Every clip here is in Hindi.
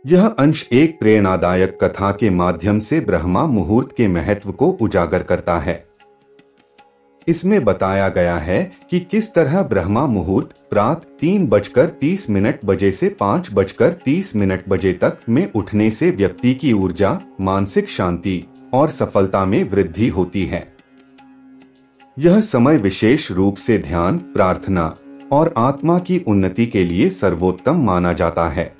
यह अंश एक प्रेरणादायक कथा के माध्यम से ब्रह्मा मुहूर्त के महत्व को उजागर करता है। इसमें बताया गया है कि किस तरह ब्रह्मा मुहूर्त प्रातः 3:30 बजे से 5:30 बजे तक में उठने से व्यक्ति की ऊर्जा, मानसिक शांति और सफलता में वृद्धि होती है। यह समय विशेष रूप से ध्यान, प्रार्थना और आत्मा की उन्नति के लिए सर्वोत्तम माना जाता है।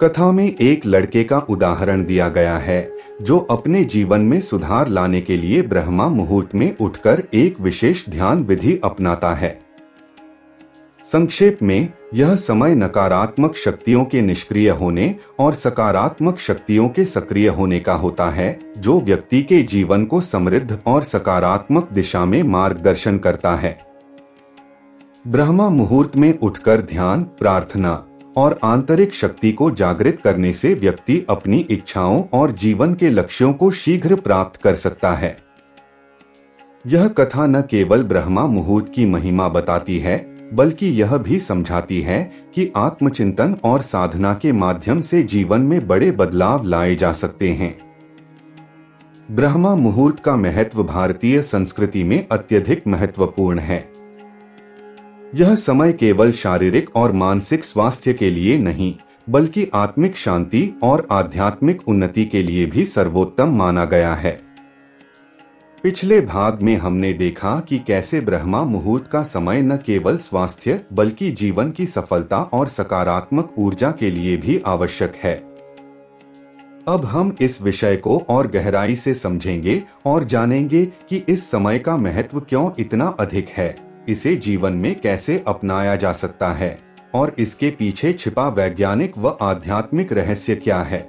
कथा में एक लड़के का उदाहरण दिया गया है जो अपने जीवन में सुधार लाने के लिए ब्रह्मा मुहूर्त में उठकर एक विशेष ध्यान विधि अपनाता है। संक्षेप में, यह समय नकारात्मक शक्तियों के निष्क्रिय होने और सकारात्मक शक्तियों के सक्रिय होने का होता है, जो व्यक्ति के जीवन को समृद्ध और सकारात्मक दिशा में मार्गदर्शन करता है। ब्रह्मा मुहूर्त में उठकर ध्यान, प्रार्थना और आंतरिक शक्ति को जागृत करने से व्यक्ति अपनी इच्छाओं और जीवन के लक्ष्यों को शीघ्र प्राप्त कर सकता है। यह कथा न केवल ब्रह्मा मुहूर्त की महिमा बताती है, बल्कि यह भी समझाती है कि आत्मचिंतन और साधना के माध्यम से जीवन में बड़े बदलाव लाए जा सकते हैं। ब्रह्मा मुहूर्त का महत्व भारतीय संस्कृति में अत्यधिक महत्वपूर्ण है। यह समय केवल शारीरिक और मानसिक स्वास्थ्य के लिए नहीं, बल्कि आत्मिक शांति और आध्यात्मिक उन्नति के लिए भी सर्वोत्तम माना गया है। पिछले भाग में हमने देखा कि कैसे ब्रह्मा मुहूर्त का समय न केवल स्वास्थ्य बल्कि जीवन की सफलता और सकारात्मक ऊर्जा के लिए भी आवश्यक है। अब हम इस विषय को और गहराई से समझेंगे और जानेंगे कि इस समय का महत्व क्यों इतना अधिक है, इसे जीवन में कैसे अपनाया जा सकता है और इसके पीछे छिपा वैज्ञानिक व आध्यात्मिक रहस्य क्या है।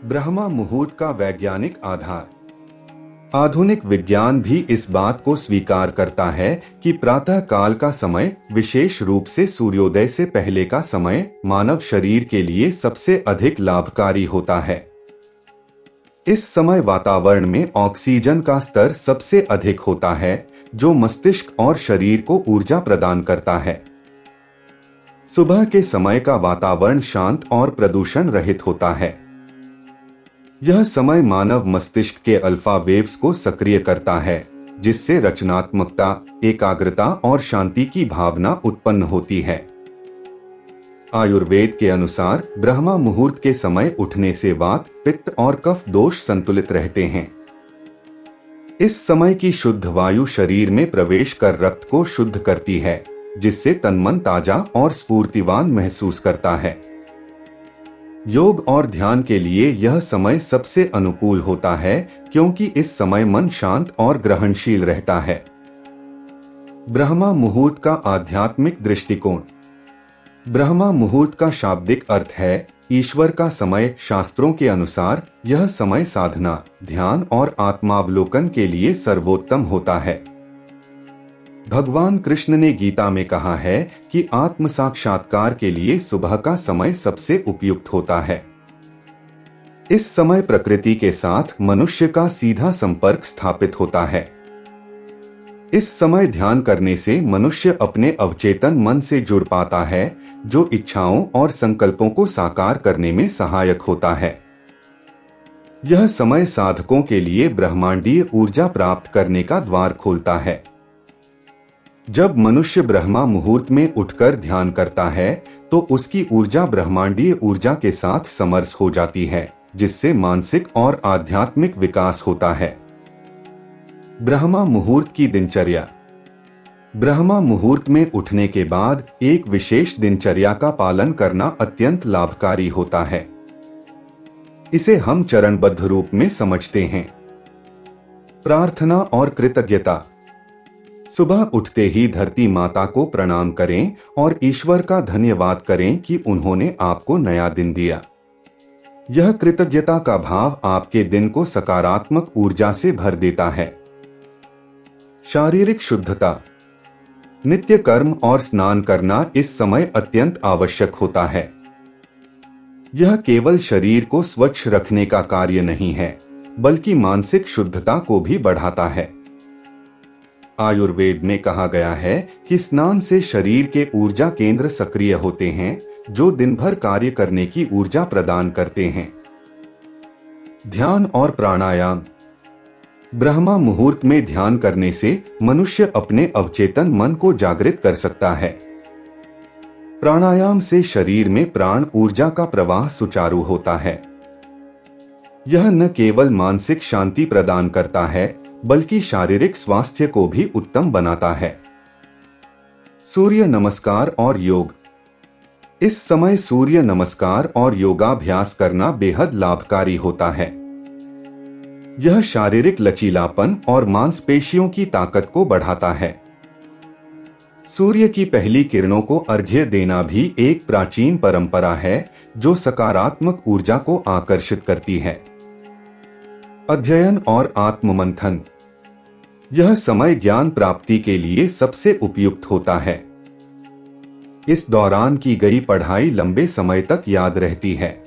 ब्रह्मा मुहूर्त का वैज्ञानिक आधार। आधुनिक विज्ञान भी इस बात को स्वीकार करता है कि प्रातः काल का समय, विशेष रूप से सूर्योदय से पहले का समय, मानव शरीर के लिए सबसे अधिक लाभकारी होता है। इस समय वातावरण में ऑक्सीजन का स्तर सबसे अधिक होता है, जो मस्तिष्क और शरीर को ऊर्जा प्रदान करता है। सुबह के समय का वातावरण शांत और प्रदूषण रहित होता है। यह समय मानव मस्तिष्क के अल्फा वेव्स को सक्रिय करता है, जिससे रचनात्मकता, एकाग्रता और शांति की भावना उत्पन्न होती है। आयुर्वेद के अनुसार ब्रह्मा मुहूर्त के समय उठने से वात, पित्त और कफ दोष संतुलित रहते हैं। इस समय की शुद्ध वायु शरीर में प्रवेश कर रक्त को शुद्ध करती है, जिससे तन मन ताजा और स्फूर्तिवान महसूस करता है। योग और ध्यान के लिए यह समय सबसे अनुकूल होता है, क्योंकि इस समय मन शांत और ग्रहणशील रहता है। ब्रह्मा मुहूर्त का आध्यात्मिक दृष्टिकोण। ब्रह्मा मुहूर्त का शाब्दिक अर्थ है ईश्वर का समय। शास्त्रों के अनुसार यह समय साधना, ध्यान और आत्मावलोकन के लिए सर्वोत्तम होता है। भगवान कृष्ण ने गीता में कहा है कि आत्म साक्षात्कार के लिए सुबह का समय सबसे उपयुक्त होता है। इस समय प्रकृति के साथ मनुष्य का सीधा संपर्क स्थापित होता है। इस समय ध्यान करने से मनुष्य अपने अवचेतन मन से जुड़ पाता है, जो इच्छाओं और संकल्पों को साकार करने में सहायक होता है। यह समय साधकों के लिए ब्रह्मांडीय ऊर्जा प्राप्त करने का द्वार खोलता है। जब मनुष्य ब्रह्मा मुहूर्त में उठकर ध्यान करता है, तो उसकी ऊर्जा ब्रह्मांडीय ऊर्जा के साथ समरस हो जाती है, जिससे मानसिक और आध्यात्मिक विकास होता है। ब्रह्मा मुहूर्त की दिनचर्या। ब्रह्मा मुहूर्त में उठने के बाद एक विशेष दिनचर्या का पालन करना अत्यंत लाभकारी होता है। इसे हम चरणबद्ध रूप में समझते हैं। प्रार्थना और कृतज्ञता। सुबह उठते ही धरती माता को प्रणाम करें और ईश्वर का धन्यवाद करें कि उन्होंने आपको नया दिन दिया। यह कृतज्ञता का भाव आपके दिन को सकारात्मक ऊर्जा से भर देता है। शारीरिक शुद्धता। नित्य कर्म और स्नान करना इस समय अत्यंत आवश्यक होता है। यह केवल शरीर को स्वच्छ रखने का कार्य नहीं है, बल्कि मानसिक शुद्धता को भी बढ़ाता है। आयुर्वेद में कहा गया है कि स्नान से शरीर के ऊर्जा केंद्र सक्रिय होते हैं, जो दिन भर कार्य करने की ऊर्जा प्रदान करते हैं। ध्यान और प्राणायाम। ब्रह्मा मुहूर्त में ध्यान करने से मनुष्य अपने अवचेतन मन को जागृत कर सकता है। प्राणायाम से शरीर में प्राण ऊर्जा का प्रवाह सुचारू होता है। यह न केवल मानसिक शांति प्रदान करता है, बल्कि शारीरिक स्वास्थ्य को भी उत्तम बनाता है। सूर्य नमस्कार और योग। इस समय सूर्य नमस्कार और योगाभ्यास करना बेहद लाभकारी होता है। यह शारीरिक लचीलापन और मांसपेशियों की ताकत को बढ़ाता है। सूर्य की पहली किरणों को अर्घ्य देना भी एक प्राचीन परंपरा है, जो सकारात्मक ऊर्जा को आकर्षित करती है। अध्ययन और आत्ममंथन। यह समय ज्ञान प्राप्ति के लिए सबसे उपयुक्त होता है। इस दौरान की गई पढ़ाई लंबे समय तक याद रहती है।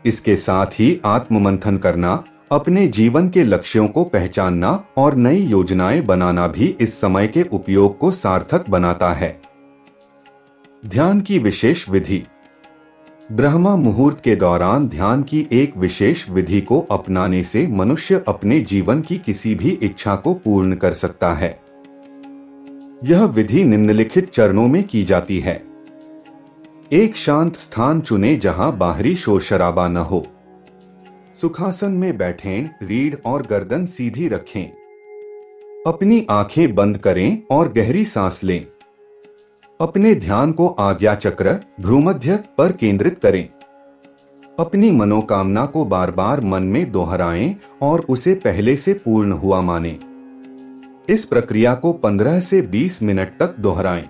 इसके साथ ही आत्ममंथन करना, अपने जीवन के लक्ष्यों को पहचानना और नई योजनाएं बनाना भी इस समय के उपयोग को सार्थक बनाता है। ध्यान की विशेष विधि। ब्रह्मा मुहूर्त के दौरान ध्यान की एक विशेष विधि को अपनाने से मनुष्य अपने जीवन की किसी भी इच्छा को पूर्ण कर सकता है। यह विधि निम्नलिखित चरणों में की जाती है। एक शांत स्थान चुनें जहां बाहरी शोर शराबा न हो। सुखासन में बैठें, रीढ़ और गर्दन सीधी रखें। अपनी आंखें बंद करें और गहरी सांस लें। अपने ध्यान को आज्ञा चक्र भ्रूमध्य पर केंद्रित करें। अपनी मनोकामना को बार बार मन में दोहराएं और उसे पहले से पूर्ण हुआ मानें। इस प्रक्रिया को 15 से 20 मिनट तक दोहराएं।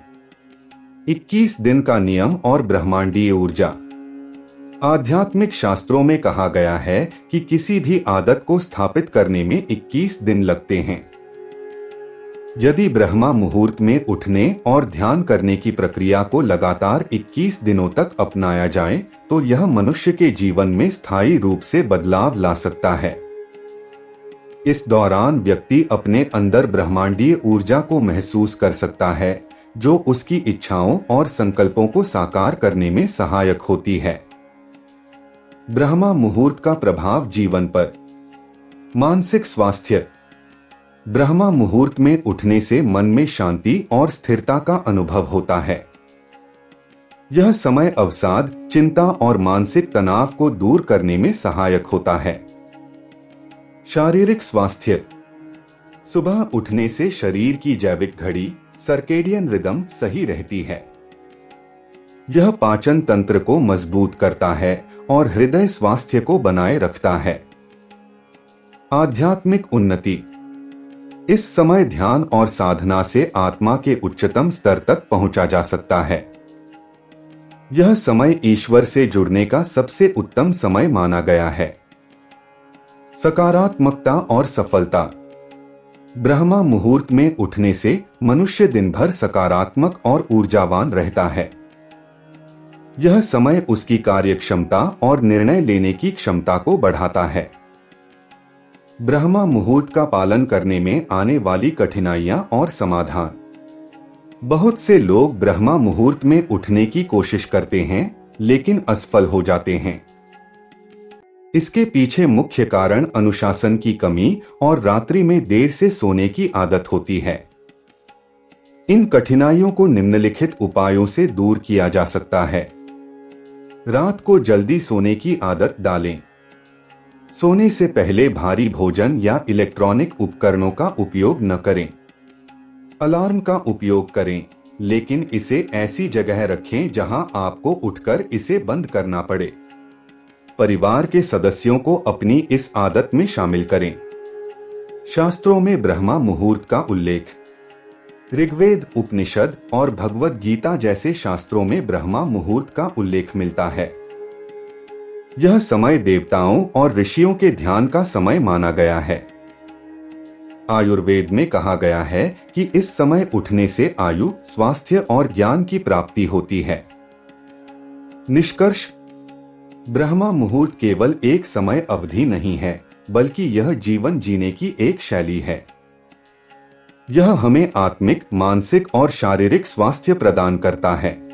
21 दिन का नियम और ब्रह्मांडीय ऊर्जा। आध्यात्मिक शास्त्रों में कहा गया है कि किसी भी आदत को स्थापित करने में 21 दिन लगते हैं। यदि ब्रह्मा मुहूर्त में उठने और ध्यान करने की प्रक्रिया को लगातार 21 दिनों तक अपनाया जाए, तो यह मनुष्य के जीवन में स्थायी रूप से बदलाव ला सकता है। इस दौरान व्यक्ति अपने अंदर ब्रह्मांडीय ऊर्जा को महसूस कर सकता है, जो उसकी इच्छाओं और संकल्पों को साकार करने में सहायक होती है। ब्रह्मा मुहूर्त का प्रभाव जीवन पर। मानसिक स्वास्थ्य। ब्रह्मा मुहूर्त में उठने से मन में शांति और स्थिरता का अनुभव होता है। यह समय अवसाद, चिंता और मानसिक तनाव को दूर करने में सहायक होता है। शारीरिक स्वास्थ्य। सुबह उठने से शरीर की जैविक घड़ी सर्केडियन रिदम सही रहती है। यह पाचन तंत्र को मजबूत करता है और हृदय स्वास्थ्य को बनाए रखता है। आध्यात्मिक उन्नति। इस समय ध्यान और साधना से आत्मा के उच्चतम स्तर तक पहुंचा जा सकता है। यह समय ईश्वर से जुड़ने का सबसे उत्तम समय माना गया है। सकारात्मकता और सफलता। ब्रह्मा मुहूर्त में उठने से मनुष्य दिन भर सकारात्मक और ऊर्जावान रहता है। यह समय उसकी कार्यक्षमता और निर्णय लेने की क्षमता को बढ़ाता है। ब्रह्मा मुहूर्त का पालन करने में आने वाली कठिनाइयां और समाधान। बहुत से लोग ब्रह्मा मुहूर्त में उठने की कोशिश करते हैं, लेकिन असफल हो जाते हैं। इसके पीछे मुख्य कारण अनुशासन की कमी और रात्रि में देर से सोने की आदत होती है। इन कठिनाइयों को निम्नलिखित उपायों से दूर किया जा सकता है। रात को जल्दी सोने की आदत डालें। सोने से पहले भारी भोजन या इलेक्ट्रॉनिक उपकरणों का उपयोग न करें। अलार्म का उपयोग करें, लेकिन इसे ऐसी जगह रखें जहां आपको उठकर इसे बंद करना पड़े। परिवार के सदस्यों को अपनी इस आदत में शामिल करें। शास्त्रों में ब्रह्मा मुहूर्त का उल्लेख। ऋग्वेद, उपनिषद और भगवद गीता जैसे शास्त्रों में ब्रह्मा मुहूर्त का उल्लेख मिलता है। यह समय देवताओं और ऋषियों के ध्यान का समय माना गया है। आयुर्वेद में कहा गया है कि इस समय उठने से आयु, स्वास्थ्य और ज्ञान की प्राप्ति होती है। निष्कर्ष, ब्रह्मा मुहूर्त केवल एक समय अवधि नहीं है, बल्कि यह जीवन जीने की एक शैली है। यह हमें आत्मिक, मानसिक और शारीरिक स्वास्थ्य प्रदान करता है।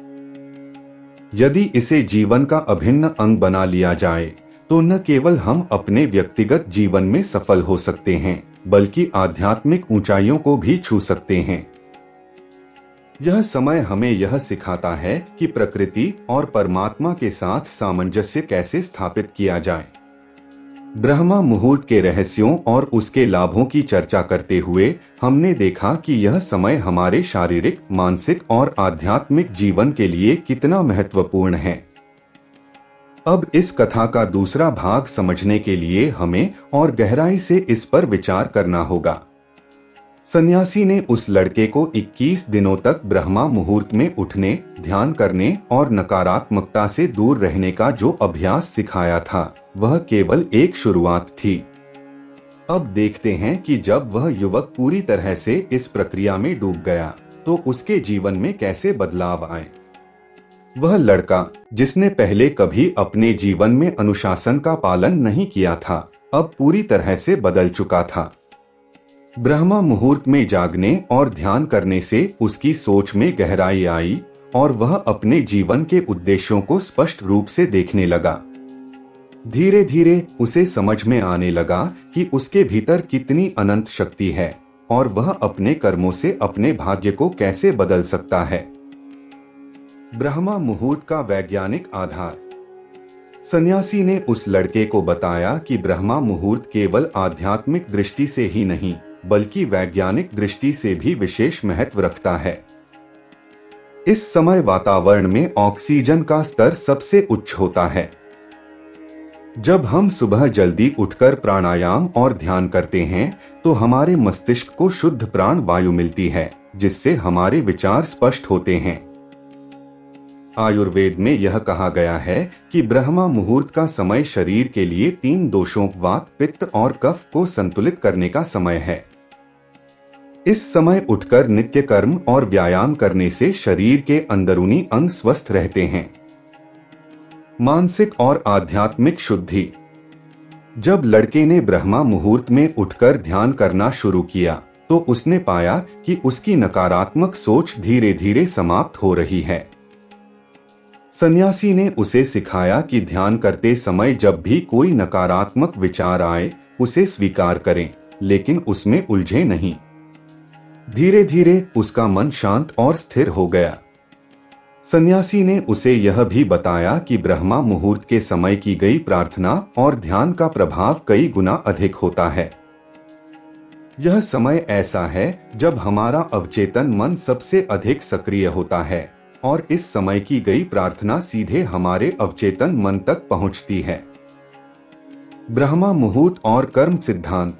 यदि इसे जीवन का अभिन्न अंग बना लिया जाए तो न केवल हम अपने व्यक्तिगत जीवन में सफल हो सकते हैं, बल्कि आध्यात्मिक ऊंचाइयों को भी छू सकते हैं। यह समय हमें यह सिखाता है कि प्रकृति और परमात्मा के साथ सामंजस्य कैसे स्थापित किया जाए। ब्रह्मा मुहूर्त के रहस्यों और उसके लाभों की चर्चा करते हुए हमने देखा कि यह समय हमारे शारीरिक, मानसिक और आध्यात्मिक जीवन के लिए कितना महत्वपूर्ण है। अब इस कथा का दूसरा भाग समझने के लिए हमें और गहराई से इस पर विचार करना होगा। सन्यासी ने उस लड़के को 21 दिनों तक ब्रह्मा मुहूर्त में उठने, ध्यान करने और नकारात्मकता से दूर रहने का जो अभ्यास सिखाया था, वह केवल एक शुरुआत थी। अब देखते हैं कि जब वह युवक पूरी तरह से इस प्रक्रिया में डूब गया, तो उसके जीवन में कैसे बदलाव आए। वह लड़का, जिसने पहले कभी अपने जीवन में अनुशासन का पालन नहीं किया था, अब पूरी तरह से बदल चुका था। ब्रह्मा मुहूर्त में जागने और ध्यान करने से उसकी सोच में गहराई आई और वह अपने जीवन के उद्देश्यों को स्पष्ट रूप से देखने लगा। धीरे धीरे उसे समझ में आने लगा कि उसके भीतर कितनी अनंत शक्ति है और वह अपने कर्मों से अपने भाग्य को कैसे बदल सकता है। ब्रह्मा मुहूर्त का वैज्ञानिक आधार। सन्यासी ने उस लड़के को बताया कि ब्रह्मा मुहूर्त केवल आध्यात्मिक दृष्टि से ही नहीं, बल्कि वैज्ञानिक दृष्टि से भी विशेष महत्व रखता है। इस समय वातावरण में ऑक्सीजन का स्तर सबसे उच्च होता है। जब हम सुबह जल्दी उठकर प्राणायाम और ध्यान करते हैं तो हमारे मस्तिष्क को शुद्ध प्राण वायु मिलती है, जिससे हमारे विचार स्पष्ट होते हैं। आयुर्वेद में यह कहा गया है कि ब्रह्मा मुहूर्त का समय शरीर के लिए 3 दोषों वात, पित्त और कफ को संतुलित करने का समय है। इस समय उठकर नित्य कर्म और व्यायाम करने से शरीर के अंदरूनी अंग स्वस्थ रहते हैं। मानसिक और आध्यात्मिक शुद्धि। जब लड़के ने ब्रह्मा मुहूर्त में उठकर ध्यान करना शुरू किया तो उसने पाया कि उसकी नकारात्मक सोच धीरे धीरे समाप्त हो रही है। सन्यासी ने उसे सिखाया कि ध्यान करते समय जब भी कोई नकारात्मक विचार आए, उसे स्वीकार करें, लेकिन उसमें उलझे नहीं। धीरे धीरे उसका मन शांत और स्थिर हो गया। सन्यासी ने उसे यह भी बताया कि ब्रह्मा मुहूर्त के समय की गई प्रार्थना और ध्यान का प्रभाव कई गुना अधिक होता है। यह समय ऐसा है जब हमारा अवचेतन मन सबसे अधिक सक्रिय होता है और इस समय की गई प्रार्थना सीधे हमारे अवचेतन मन तक पहुंचती है। ब्रह्मा मुहूर्त और कर्म सिद्धांत।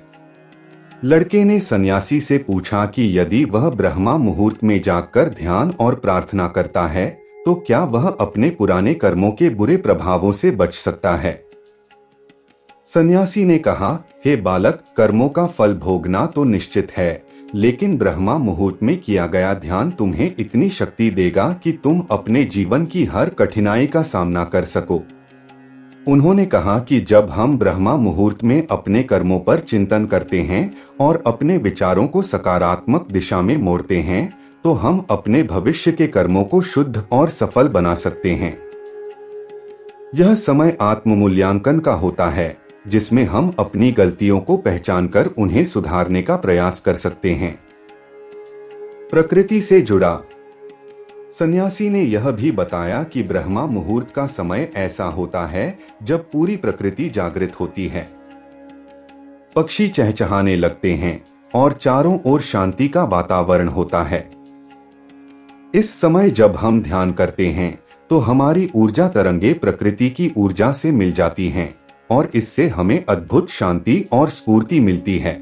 लड़के ने सन्यासी से पूछा कि यदि वह ब्रह्मा मुहूर्त में जागकर ध्यान और प्रार्थना करता है तो क्या वह अपने पुराने कर्मों के बुरे प्रभावों से बच सकता है। सन्यासी ने कहा, हे बालक, कर्मों का फल भोगना तो निश्चित है, लेकिन ब्रह्मा मुहूर्त में किया गया ध्यान तुम्हें इतनी शक्ति देगा कि तुम अपने जीवन की हर कठिनाई का सामना कर सको। उन्होंने कहा कि जब हम ब्रह्मा मुहूर्त में अपने कर्मों पर चिंतन करते हैं और अपने विचारों को सकारात्मक दिशा में मोड़ते हैं तो हम अपने भविष्य के कर्मों को शुद्ध और सफल बना सकते हैं। यह समय आत्म मूल्यांकन का होता है, जिसमें हम अपनी गलतियों को पहचानकर उन्हें सुधारने का प्रयास कर सकते हैं। प्रकृति से जुड़ा। सन्यासी ने यह भी बताया कि ब्रह्मा मुहूर्त का समय ऐसा होता है जब पूरी प्रकृति जागृत होती है। पक्षी चहचहाने लगते हैं और चारों ओर शांति का वातावरण होता है। इस समय जब हम ध्यान करते हैं तो हमारी ऊर्जा तरंगे प्रकृति की ऊर्जा से मिल जाती हैं और इससे हमें अद्भुत शांति और स्फूर्ति मिलती है।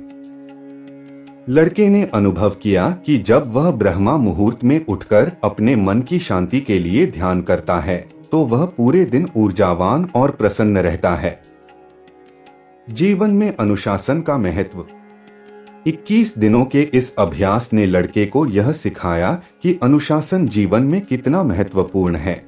लड़के ने अनुभव किया कि जब वह ब्रह्मा मुहूर्त में उठकर अपने मन की शांति के लिए ध्यान करता है तो वह पूरे दिन ऊर्जावान और प्रसन्न रहता है। जीवन में अनुशासन का महत्व। 21 दिनों के इस अभ्यास ने लड़के को यह सिखाया कि अनुशासन जीवन में कितना महत्वपूर्ण है।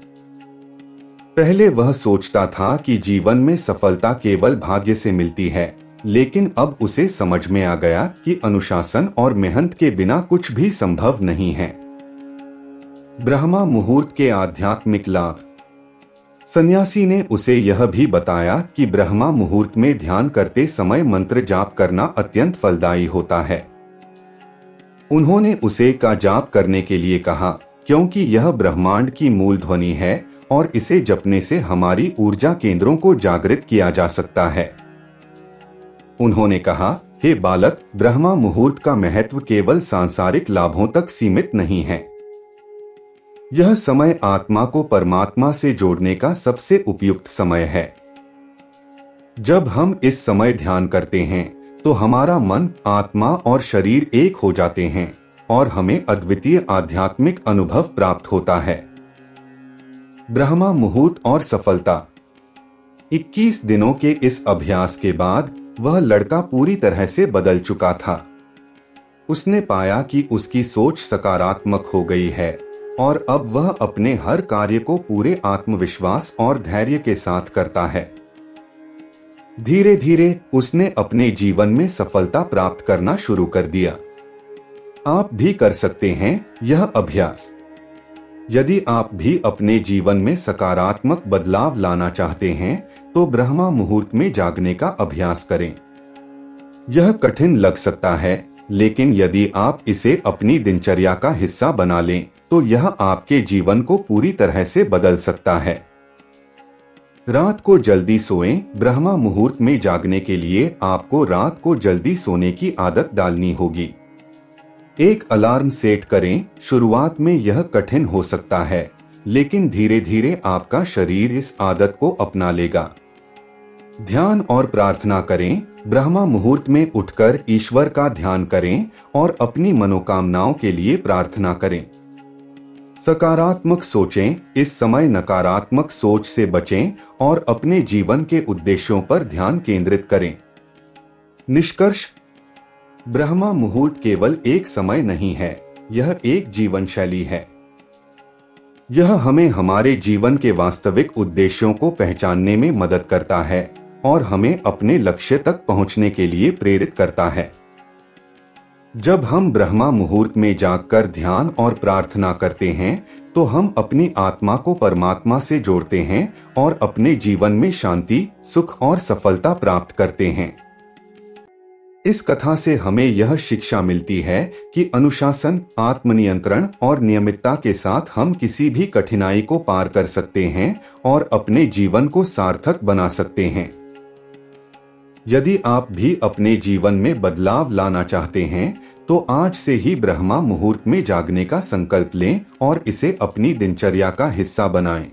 पहले वह सोचता था कि जीवन में सफलता केवल भाग्य से मिलती है, लेकिन अब उसे समझ में आ गया कि अनुशासन और मेहनत के बिना कुछ भी संभव नहीं है। ब्रह्मा मुहूर्त के आध्यात्मिक लाभ। सन्यासी ने उसे यह भी बताया कि ब्रह्मा मुहूर्त में ध्यान करते समय मंत्र जाप करना अत्यंत फलदायी होता है। उन्होंने उसे का जाप करने के लिए कहा, क्योंकि यह ब्रह्मांड की मूल ध्वनि है और इसे जपने से हमारी ऊर्जा केंद्रों को जागृत किया जा सकता है। उन्होंने कहा, हे बालक, ब्रह्मा मुहूर्त का महत्व केवल सांसारिक लाभों तक सीमित नहीं है। यह समय आत्मा को परमात्मा से जोड़ने का सबसे उपयुक्त समय है। जब हम इस समय ध्यान करते हैं तो हमारा मन, आत्मा और शरीर एक हो जाते हैं और हमें अद्वितीय आध्यात्मिक अनुभव प्राप्त होता है। ब्रह्मा मुहूर्त और सफलता। 21 दिनों के इस अभ्यास के बाद वह लड़का पूरी तरह से बदल चुका था। उसने पाया कि उसकी सोच सकारात्मक हो गई है और अब वह अपने हर कार्य को पूरे आत्मविश्वास और धैर्य के साथ करता है। धीरे धीरे उसने अपने जीवन में सफलता प्राप्त करना शुरू कर दिया। आप भी कर सकते हैं यह अभ्यास। यदि आप भी अपने जीवन में सकारात्मक बदलाव लाना चाहते हैं तो ब्रह्मा मुहूर्त में जागने का अभ्यास करें। यह कठिन लग सकता है, लेकिन यदि आप इसे अपनी दिनचर्या का हिस्सा बना लें तो यह आपके जीवन को पूरी तरह से बदल सकता है। रात को जल्दी सोएं। ब्रह्मा मुहूर्त में जागने के लिए आपको रात को जल्दी सोने की आदत डालनी होगी। एक अलार्म सेट करें। शुरुआत में यह कठिन हो सकता है, लेकिन धीरे धीरे आपका शरीर इस आदत को अपना लेगा। ध्यान और प्रार्थना करें। ब्रह्मा मुहूर्त में उठकर ईश्वर का ध्यान करें और अपनी मनोकामनाओं के लिए प्रार्थना करें। सकारात्मक सोचें। इस समय नकारात्मक सोच से बचें और अपने जीवन के उद्देश्यों पर ध्यान केंद्रित करें। निष्कर्ष, ब्रह्मा मुहूर्त केवल एक समय नहीं है, यह एक जीवन शैली है। यह हमें हमारे जीवन के वास्तविक उद्देश्यों को पहचानने में मदद करता है और हमें अपने लक्ष्य तक पहुंचने के लिए प्रेरित करता है। जब हम ब्रह्मा मुहूर्त में जागकर ध्यान और प्रार्थना करते हैं तो हम अपनी आत्मा को परमात्मा से जोड़ते हैं और अपने जीवन में शांति, सुख और सफलता प्राप्त करते हैं। इस कथा से हमें यह शिक्षा मिलती है कि अनुशासन, आत्मनियंत्रण और नियमितता के साथ हम किसी भी कठिनाई को पार कर सकते हैं और अपने जीवन को सार्थक बना सकते हैं। यदि आप भी अपने जीवन में बदलाव लाना चाहते हैं तो आज से ही ब्रह्मा मुहूर्त में जागने का संकल्प लें और इसे अपनी दिनचर्या का हिस्सा बनाएं।